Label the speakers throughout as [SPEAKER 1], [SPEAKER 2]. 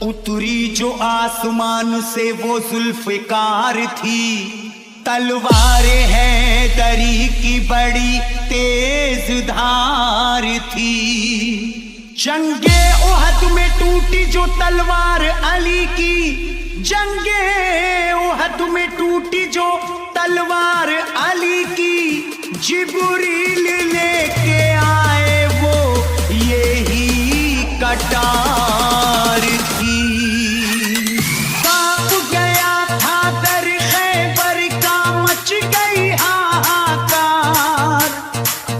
[SPEAKER 1] उतरी जो आसमान से वो जुल्फ़िकार थी, तलवार है दरी की बड़ी तेज धार थी। जंगे उहद में टूटी जो तलवार अली की, जंगे उहद में टूटी जो तलवार अली की, जिब्रील लेके आए वो यही कटार थी। कांप गया था दर खैबर का, मच गई हाहाकार,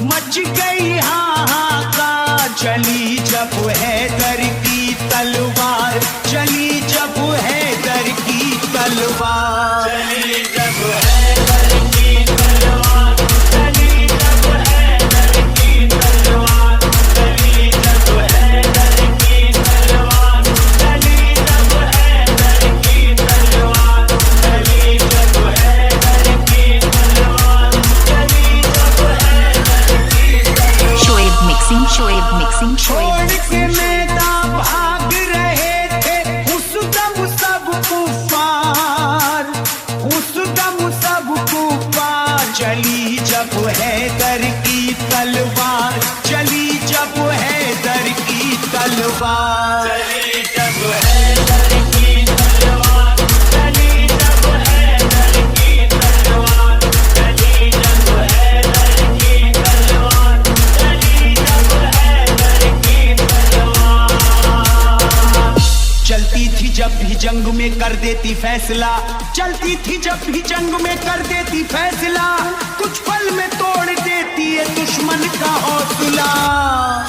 [SPEAKER 1] मच गई हाहाकार। चली जब हैदर की तलवार, चली जब हैदर की तलवार, चली जब हैदर की तलवार, चली जब हैदर की तलवार, चली जब हैदर की तलवार, चली जब हैदर की तलवार, चली जब हैदर की तलवार, चली जब हैदर की तलवार।
[SPEAKER 2] शोएब मिक्सिंग, शोएब मिक्सिंग,
[SPEAKER 1] छोड़ के मैदान भाग रहे थे उस दम सब कुफार, उस दम सब कुफार। चली जब हैदर की तलवार, चली जब हैदर की तलवार, चली जब हैदर की तलवार, चली जब हैदर की तलवार, चली जब हैदर की तलवार, चली जब हैदर की तलवार। चलती थी जब भी जंग में कर देती फैसला, चलती थी जब भी जंग में कर देती फैसला। कुछ पल में तोड़ देती है दुश्मन का हौसला।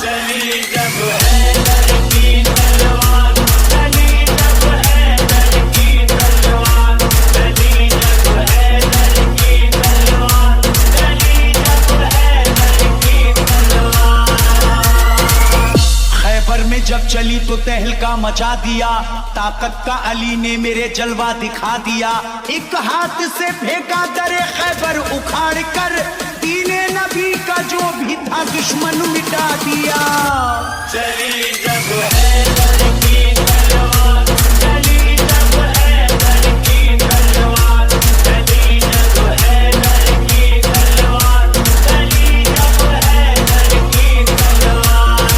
[SPEAKER 1] चली जब हैदर की तलवार, चली जब हैदर की तलवार, चली जब हैदर की तलवार, चली जब हैदर की तलवार। खैबर में जब चली तो तहलका मचा दिया, ताकत का अली ने मेरे जलवा दिखा दिया। एक हाथ से फेंका दरे खैबर उखाड़ कर, दीने नबी का जो भी था दुश्मन मिटा दिया। चली जब हैदर की तलवार, चली जब हैदर की तलवार, चली जब हैदर की तलवार, चली जब हैदर की तलवार।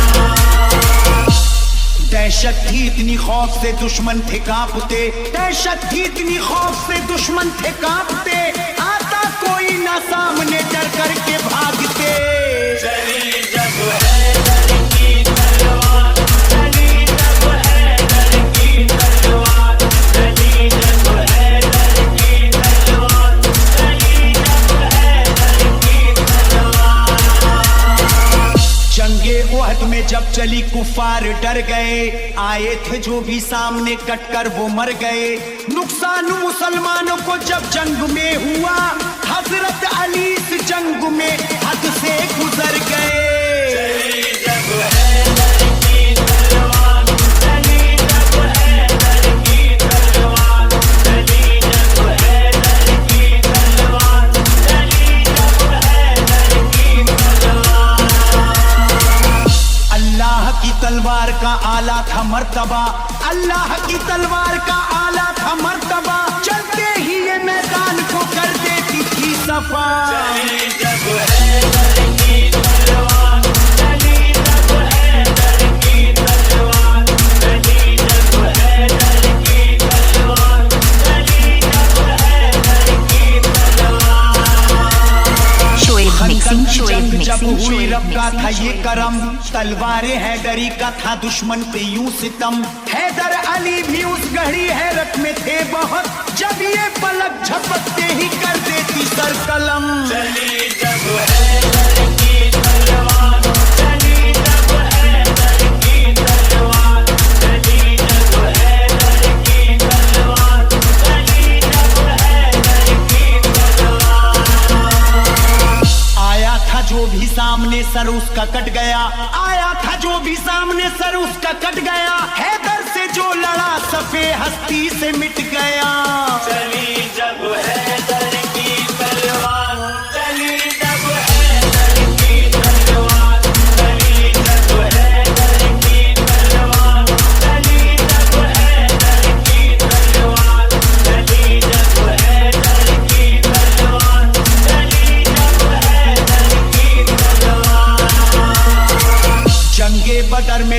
[SPEAKER 1] दहशत थी इतनी खौफ से दुश्मन थे कांपते, दहशत थी इतनी खौफ से दुश्मन थे कांपते। आता कोई ना सामने डर करके भागते। चली जब हैदर की तलवार, चली जब हैदर की तलवार, चली जब हैदर की तलवार, चली जब हैदर की तलवार। जंगे उहद में जब चली कुफार डर गए, आए थे जो भी सामने कटकर वो मर गए। नुकसान मुसलमानों को जब जंग में हुआ, हजरत अली इस जंग में हद से गुजर गए। चली जब हैदर की तलवार, चली जब हैदर की तलवार, चली जब हैदर की तलवार, चली जब हैदर की तलवार। अल्लाह की तलवार का आला था मर्तबा, अल्लाह की तलवार का आला था मर्तबा। चलते ही ये मैदान को कर देती थी सफा। चली जब हैदर की तलवार, चली जब हैदर की तलवार, चली जब हैदर की तलवार, चली जब हैदर की तलवार।
[SPEAKER 2] शोएब मिक्सिंग, शोएब
[SPEAKER 1] जब
[SPEAKER 2] मिक्सिंग,
[SPEAKER 1] हुई
[SPEAKER 2] शोएब
[SPEAKER 1] रब का था
[SPEAKER 2] मिक्सिंग,
[SPEAKER 1] ये
[SPEAKER 2] शोएब
[SPEAKER 1] करम,
[SPEAKER 2] मिक्सिंग।
[SPEAKER 1] तलवारे हैदरी का था दुश्मन पे यूं सितम। हैदर अली भी उस घड़ी हैरत में थे बहुत, जब ये पलक झपकते ही कर देती सर कलम। चली जब हैदर की तलवार, चली जब हैदर की तलवार, चली जब हैदर की तलवार, चली जब हैदर की तलवार। आया था जो भी सामने सर उसका कट गया, आया था जो भी सामने सर उसका कट गया। हैदर से जो लड़ा सफे हस्ती से मिट गया। चली जब हैदर की तलवार, चली जब हैदर की तलवार,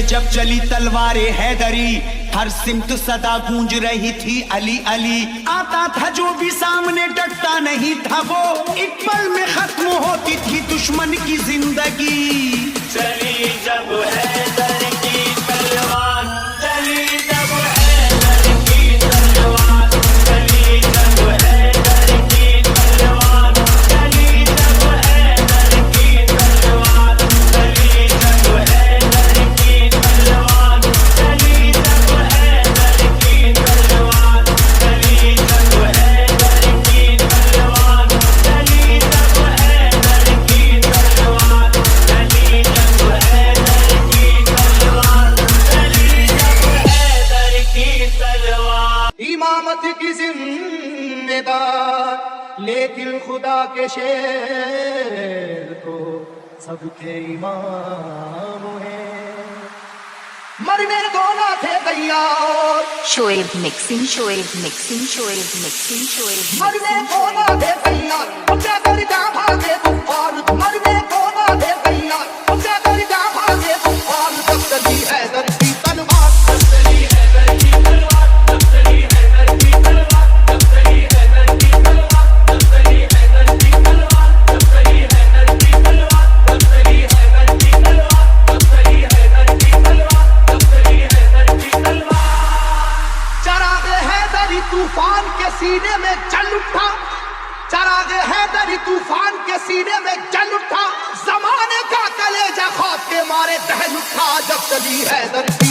[SPEAKER 1] जब चली तलवारे हैदरी, हर सिमत सदा गूंज रही थी अली अली। आता था जो भी सामने डटता नहीं था वो, एक पल में खत्म होती थी दुश्मन की जिंदगी।
[SPEAKER 3] चली जब हैदर की तलवार, चली जब हैदर की तलवार, चली जब हैदर की तलवार, चली जब हैदर की तलवार, चली जब हैदर की तलवार, चली जब हैदर की तलवार, चली जब हैदर की तलवार, चली जब हैदर की तलवार, चली जब हैदर की तलवार, चली जब हैदर की तलवार।
[SPEAKER 4] इमामत की जिम्मेदार लेकिन खुदा के शेर को सबके इमाम है। मरने को ना थे तैयार,
[SPEAKER 2] Shoaib mixing, Shoaib mixing, Shoaib mixing, Shoaib
[SPEAKER 4] मरने
[SPEAKER 2] mixing.
[SPEAKER 4] को ना थे तैयार, अब क्या कर जा भागे कुफ्फार। मरने को ना थे तैयार, अब क्या कर जा भागे कुफ्फार। तब चली हैदर की तलवार,
[SPEAKER 3] तब चली हैदर की तलवार, तब चली हैदर की तलवार, तब चली हैदर की तलवार, तब चली हैदर की तलवार, तब चली हैदर की तलवार, तब चली हैदर की तलवार, तब चली हैदर की तलवार, तब चली हैदर की तलवार।
[SPEAKER 4] चराग हैदरी तूफान के सीने में जल उठा, चराग हैदरी तूफान के सीने में जल उठा। जमाने का कलेजा खौफ के मारे दहल उठा। जब चली हैदर की